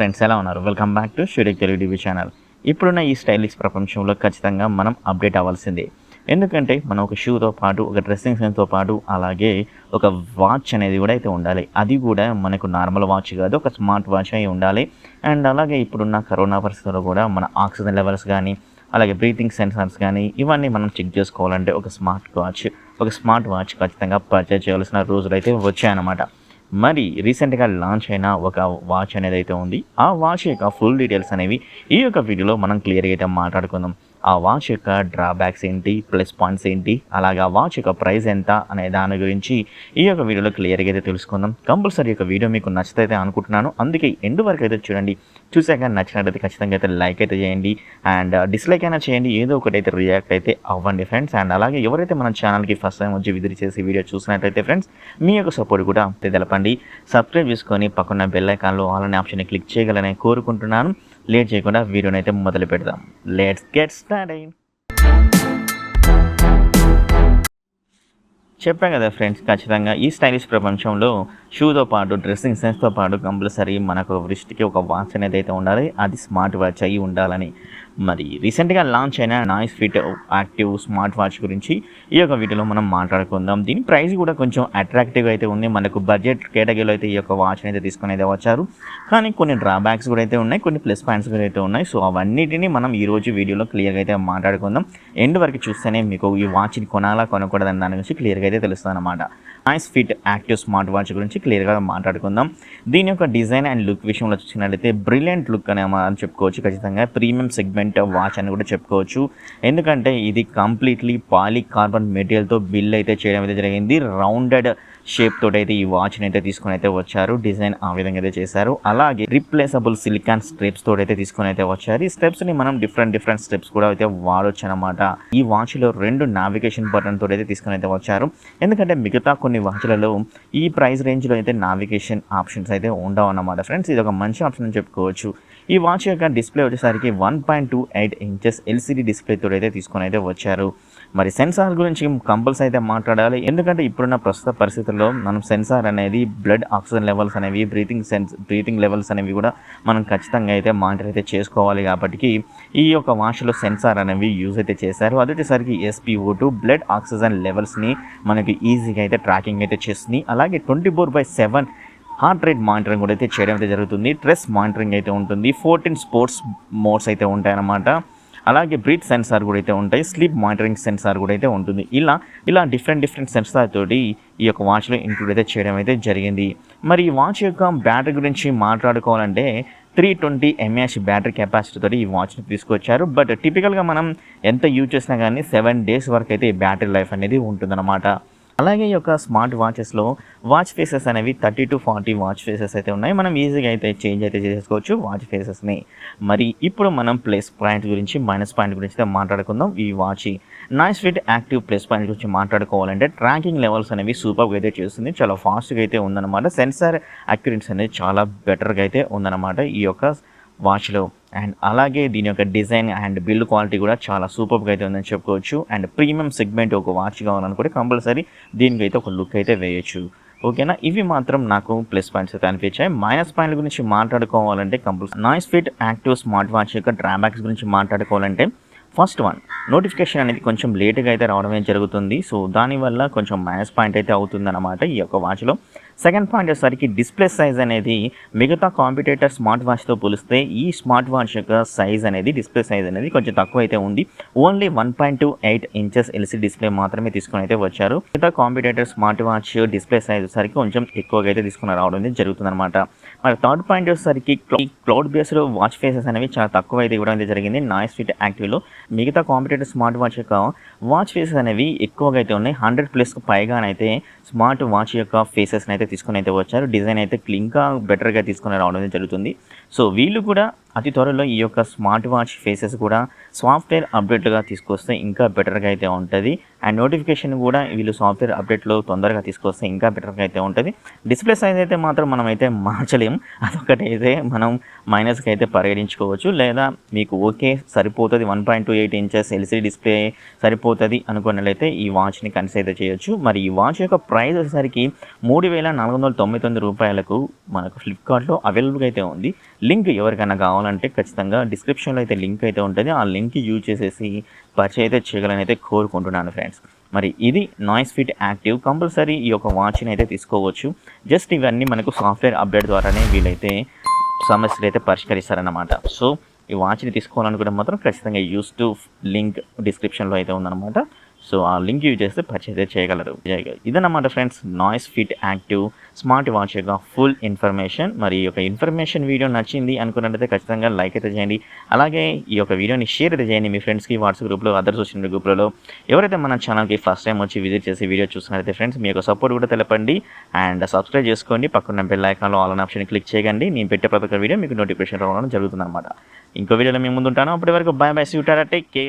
Friends ఎలా ఉన్నారు? Welcome back to Shurik Telugu TV channel. ఇప్పుడున్న ఈ స్టైలిష్ ప్రపంచంలో ఖచ్చితంగా మనం అప్డేట్ అవ్వాల్సిందే. ఎందుకంటే మనం ఒక షూతో పాటు ఒక డ్రెస్సింగ్ సెన్స్తో పాటు అలాగే ఒక వాచ్ అనేది కూడా అయితే ఉండాలి. అది కూడా మనకు నార్మల్ వాచ్ కాదు, ఒక స్మార్ట్ వాచ్ అయి ఉండాలి. అండ్ అలాగే ఇప్పుడున్న కరోనా పరిస్థితుల్లో కూడా మన ఆక్సిజన్ లెవెల్స్ కానీ అలాగే బ్రీతింగ్ సెన్సార్స్ కానీ ఇవన్నీ మనం చెక్ చేసుకోవాలంటే ఒక స్మార్ట్ వాచ్ ఖచ్చితంగా పర్చేజ్ చేయాల్సిన రోజులు అయితే వచ్చాయన్నమాట. మరి రీసెంట్గా లాంచ్ అయిన ఒక వాచ్ అనేది అయితే ఉంది. ఆ వాచ్ యొక్క ఫుల్ డీటెయిల్స్ అనేవి ఈ యొక్క వీడియోలో మనం క్లియర్గా అయితే మాట్లాడుకుందాం. ఆ వాచ్ యొక్క డ్రాబ్యాక్స్ ఏంటి, ప్లస్ పాయింట్స్ ఏంటి, అలాగే ఆ వాచ్ యొక్క ప్రైస్ ఎంత అనే దాని గురించి ఈ యొక్క వీడియోలో క్లియర్గా అయితే తెలుసుకుందాం. కంపల్సరీ యొక్క వీడియో మీకు నచ్చితే అనుకుంటున్నాను, అందుకే ఎండ్ వరకు అయితే చూడండి. చూసాక నచ్చినట్టయితే ఖచ్చితంగా అయితే లైక్ అయితే చేయండి అండ్ డిస్లైక్ అయినా చేయండి, ఏదో ఒకటి అయితే రియాక్ట్ అయితే అవ్వండి ఫ్రెండ్స్. అండ్ అలాగే ఎవరైతే మన ఛానల్కి ఫస్ట్ టైం వచ్చి విజిట్ చేసి వీడియో చూసినట్టయితే ఫ్రెండ్స్ మీ యొక్క సపోర్ట్ కూడా తెలపండి. సబ్స్క్రైబ్ చేసుకొని పక్కన బెల్ ఐకాన్లో ఆల్ అనే ఆప్షన్ క్లిక్ చేయగలని కోరుకుంటున్నాను. లేట్ చేయకుండా వీడియోని అయితే మొదలు పెడదాం. Let's get started. చెప్పాను కదా ఫ్రెండ్స్, ఖచ్చితంగా ఈ స్టైలిష్ ప్రపంచంలో షూతో పాటు డ్రెస్సింగ్ సెన్స్తో పాటు కంపల్సరీ మనకు వృష్టికి ఒక వాచ్ అనేది అయితే ఉండాలి. అది స్మార్ట్ వాచ్ అయ్యి ఉండాలని. మరి రీసెంట్గా లాంచ్ అయిన NoiseFit యాక్టివ్ స్మార్ట్ వాచ్ గురించి ఈ యొక్క వీడియోలో మనం మాట్లాడుకుందాం. దీని ప్రైస్ కూడా కొంచెం అట్రాక్టివ్గా అయితే ఉంది. మనకు బడ్జెట్ కేటగిరీలో అయితే ఈ యొక్క వాచ్ అయితే తీసుకొని అయితే వచ్చారు. కానీ కొన్ని డ్రాబ్యాక్స్ కూడా అయితే ఉన్నాయి, కొన్ని ప్లస్ పాయింట్స్ కూడా అయితే ఉన్నాయి. సో అవన్నిటిని మనం ఈరోజు వీడియోలో క్లియర్గా అయితే మాట్లాడుకుందాం. ఎండ్ వరకు చూస్తేనే మీకు ఈ వాచ్ని కొనకూడదని దాని గురించి క్లియర్గా అయితే తెలుస్తుంది అనమాట. NoiseFit యాక్టివ్ స్మార్ట్ వాచ్ గురించి క్లియర్గా మాట్లాడుకుందాం. దీని యొక్క డిజైన్ అండ్ లుక్ విషయంలో చూసినట్లయితే బ్రిలియంట్ లుక్ అని మనం చెప్పుకోవచ్చు. ఖచ్చితంగా ప్రీమియం సెగ్మెంట్ వాచ్ అని కూడా చెప్పుకోవచ్చు. ఎందుకంటే ఇది కంప్లీట్లీ పాలికార్బన్ మెటీరియల్తో బిల్ అయితే చేయడం అయితే జరిగింది. రౌండెడ్ షేప్ తోటి అయితే ఈ వాచ్ని అయితే తీసుకొని అయితే వచ్చారు. డిజైన్ ఆ విధంగా అయితే చేశారు. అలాగే రిప్లేసబుల్ సిలికాన్ స్ట్రిప్స్ తోటి అయితే తీసుకొని అయితే వచ్చారు. ఈ స్టెప్స్ని మనం డిఫరెంట్ స్టెప్స్ కూడా అయితే వాడొచ్చు అనమాట. ఈ వాచ్లో 2 నావిగేషన్ బటన్ తోటి అయితే తీసుకొని అయితే వచ్చారు. ఎందుకంటే మిగతా కొన్ని వాచ్లలో ఈ ప్రైస్ రేంజ్లో అయితే నావిగేషన్ ఆప్షన్స్ అయితే ఉండవు అన్నమాట ఫ్రెండ్స్. ఇది ఒక మంచి ఆప్షన్ అని చెప్పుకోవచ్చు. ఈ వాచ్ యొక్క డిస్ప్లే వచ్చేసరికి 1.28 ఇంచెస్ ఎల్సిడి డిస్ప్లేతో అయితే తీసుకొని అయితే వచ్చారు. మరి సెన్సార్ గురించి కంపల్సరీ అయితే మాట్లాడాలి. ఎందుకంటే ఇప్పుడున్న ప్రస్తుత పరిస్థితుల్లో మనం సెన్సార్ అనేది బ్లడ్ ఆక్సిజన్ లెవెల్స్ అనేవి బ్రీతింగ్ లెవెల్స్ అనేవి కూడా మనం ఖచ్చితంగా అయితే మానిటర్ అయితే చేసుకోవాలి. కాబట్టి ఈ యొక్క వాచ్లో సెన్సార్ అనేవి యూజ్ అయితే చేశారు. అది వచ్చేసరికి SpO2 బ్లడ్ ఆక్సిజన్ లెవెల్స్ని మనకి ఈజీగా అయితే ట్రాకింగ్ అయితే చేస్తుంది. అలాగే 24/7 హార్ట్ రేట్ మానిటరింగ్ కూడా అయితే చేయడం అయితే జరుగుతుంది. స్ట్రెస్ మానిటరింగ్ అయితే ఉంటుంది. 14 స్పోర్ట్స్ మోడ్స్ అయితే ఉంటాయన్నమాట. అలాగే బ్రీత్ సెన్సార్ కూడా అయితే ఉంటాయి. స్లీప్ మానిటరింగ్ సెన్సార్ కూడా అయితే ఉంటుంది. ఇలా డిఫరెంట్ సెన్సార్ తోటి ఈ యొక్క వాచ్లో ఇంక్లూడ్ అయితే చేయడం అయితే జరిగింది. మరి ఈ వాచ్ యొక్క బ్యాటరీ గురించి మాట్లాడుకోవాలంటే 320 mAh బ్యాటరీ కెపాసిటీ తోటి ఈ వాచ్ని తీసుకొచ్చారు. బట్ టిపికల్గా మనం ఎంత యూజ్ చేసినా కానీ 7 days వరకు అయితే ఈ బ్యాటరీ లైఫ్ అనేది ఉంటుందన్నమాట. అలాగే ఈ యొక్క స్మార్ట్ వాచెస్లో వాచ్ ఫేసెస్ అనేవి 30 to 40 వాచ్ ఫేసెస్ అయితే ఉన్నాయి. మనం ఈజీగా అయితే చేంజ్ అయితే చేసుకోవచ్చు వాచ్ ఫేసెస్ని. మరి ఇప్పుడు మనం ప్లస్ పాయింట్ గురించి మైనస్ పాయింట్ గురించి అయితే మాట్లాడుకుందాం. ఈ watch NoiseFit active plus point గురించి మాట్లాడుకోవాలంటే ట్రాకింగ్ లెవెల్స్ అనేవి సూపర్గా అయితే చేస్తుంది. చాలా ఫాస్ట్గా అయితే ఉందన్నమాట. సెన్సార్ అక్యురెన్సీ అనేది చాలా బెటర్గా అయితే ఉందన్నమాట ఈ యొక్క వాచ్లో. అండ్ అలాగే దీని యొక్క డిజైన్ అండ్ బిల్డ్ క్వాలిటీ కూడా చాలా సూపర్గా అయితే ఉందని చెప్పుకోవచ్చు. అండ్ ప్రీమియం సెగ్మెంట్ ఒక వాచ్ కావాలనుకుంటే కంపల్సరీ దీనికి అయితే ఒక లుక్ అయితే వేయచ్చు. ఓకేనా, ఇవి మాత్రం నాకు ప్లస్ పాయింట్స్ అయితే అనిపించాయి. మైనస్ పాయింట్ల గురించి మాట్లాడుకోవాలంటే compulsory NoiseFit active smart watch యొక్క డ్రాబ్యాక్స్ గురించి మాట్లాడుకోవాలంటే ఫస్ట్ వన్, నోటిఫికేషన్ అనేది కొంచెం లేట్గా అయితే రావడమే జరుగుతుంది. సో దానివల్ల కొంచెం మైనస్ పాయింట్ అయితే అవుతుందన్నమాట ఈ యొక్క వాచ్లో. సెకండ్ పాయింట్ వచ్చేసరికి డిస్ప్లే సైజ్ అనేది మిగతా కాంపిటేటర్ స్మార్ట్ వాచ్తో పోలిస్తే ఈ స్మార్ట్ వాచ్ యొక్క డిస్ప్లే సైజ్ అనేది కొంచెం తక్కువ అయితే ఉంది. ఓన్లీ 1.28 ఇంచెస్ ఎల్సిడి డిస్ప్లే మాత్రమే తీసుకొని అయితే వచ్చారు. మిగతా competitor smart watch display size వచ్చేసరికి కొంచెం ఎక్కువగా అయితే తీసుకుని రావడం జరుగుతుందన్నమాట. మరి థర్డ్ పాయింట్ వచ్చేసరికి క్లౌడ్ బేస్డ్ వాచ్ ఫేసెస్ అనేవి చాలా తక్కువ అయితే ఇవ్వడం అయితే జరిగింది NoiseFit యాక్టివ్లో. మిగతా కాంపిటేటర్ స్మార్ట్ వాచ్ యొక్క వాచ్ ఫేసెస్ అనేవి ఎక్కువగా అయితే ఉన్నాయి. 100+ పైగానైతే స్మార్ట్ వాచ్ యొక్క ఫేసెస్ని అయితే తీసుకొని అయితే వచ్చారు. డిజైన్ అయితే ఇంకా బెటర్గా తీసుకొని రావడం జరుగుతుంది. సో వీళ్ళు కూడా అతి త్వరలో ఈ యొక్క స్మార్ట్ వాచ్ ఫేసెస్ కూడా సాఫ్ట్వేర్ అప్డేట్గా తీసుకొస్తే ఇంకా బెటర్గా అయితే ఉంటుంది. అండ్ నోటిఫికేషన్ కూడా వీళ్ళు సాఫ్ట్వేర్ అప్డేట్లో తొందరగా తీసుకొస్తే ఇంకా బెటర్గా అయితే ఉంటుంది. డిస్ప్లే సైజ్ అయితే మాత్రం మనం అయితే మార్చలేం, అదొకటి అయితే మనం మైనస్కి అయితే పరిగణించుకోవచ్చు. లేదా మీకు ఓకే సరిపోతుంది 1.28 ఇంచెస్ ఎల్సీడీ డిస్ప్లే సరిపోతుంది అనుకున్నట్లయితే ఈ వాచ్ని కన్సిడర్ అయితే చేయొచ్చు. మరి ఈ వాచ్ యొక్క ప్రైస్ వచ్చేసరికి 3,499 రూపాయలకు మనకు ఫ్లిప్కార్ట్లో అవైలబుల్గా అయితే ఉంది. లింక్ ఎవరికైనా కావాలంటే ఖచ్చితంగా డిస్క్రిప్షన్లో అయితే లింక్ అయితే ఉంటుంది. ఆ లింక్ యూజ్ చేసేసి పర్చేజ్ అయితే చేయగలని అయితే కోరుకుంటున్నాను ఫ్రెండ్స్. మరి ఇది NoiseFit యాక్టివ్. కంపల్సరీ ఈ యొక్క వాచ్ని అయితే తీసుకోవచ్చు. జస్ట్ ఇవన్నీ మనకు సాఫ్ట్వేర్ అప్డేట్ ద్వారానే వీలైతే సమస్యలు అయితే పరిష్కరిస్తారన్నమాట. సో ఈ వాచ్ని తీసుకోవాలనుకుంటే మాత్రం ఖచ్చితంగా యూస్ టు లింక్ డిస్క్రిప్షన్లో అయితే ఉందన్నమాట. సో ఆ లింక్ యూజ్ చేస్తే పర్చేజ్ చేయగలరు. ఇదన్నమాట friends NoiseFit active smart watch యొక్క ఫుల్ ఇన్ఫర్మేషన్. మరి ఈ యొక్క ఇన్ఫర్మేషన్ వీడియో నచ్చింది అనుకున్నట్లయితే ఖచ్చితంగా లైక్ అయితే చేయండి. అలాగే ఈ యొక్క వీడియోని షేర్ అయితే చేయండి మీ ఫ్రెండ్స్కి వాట్సాప్ గ్రూప్లో, అదర్ సోషల్ మీడియా గ్రూప్లలో. ఎవరైతే మన ఛానల్కి ఫస్ట్ టైం వచ్చి విజిట్ చేసి వీడియో చూస్తున్నట్లయితే ఫ్రెండ్స్ మీ యొక్క సపోర్ట్ కూడా తెలపండి. అండ్ సబ్స్క్రైబ్ చేసుకోండి. పక్కన బెల్ ఐకాన్లో ఆల్ అనే ఆప్షన్ క్లిక్ చేయండి. నేను పెట్టే ప్రతి ఒక్క వీడియో మీకు నోటిఫికేషన్ రావడం జరుగుతుంది అనమాట. ఇంకో వీడియోలో మేము ముందుంటాను. అప్పటి వరకు bye bye, see you, tata, take care.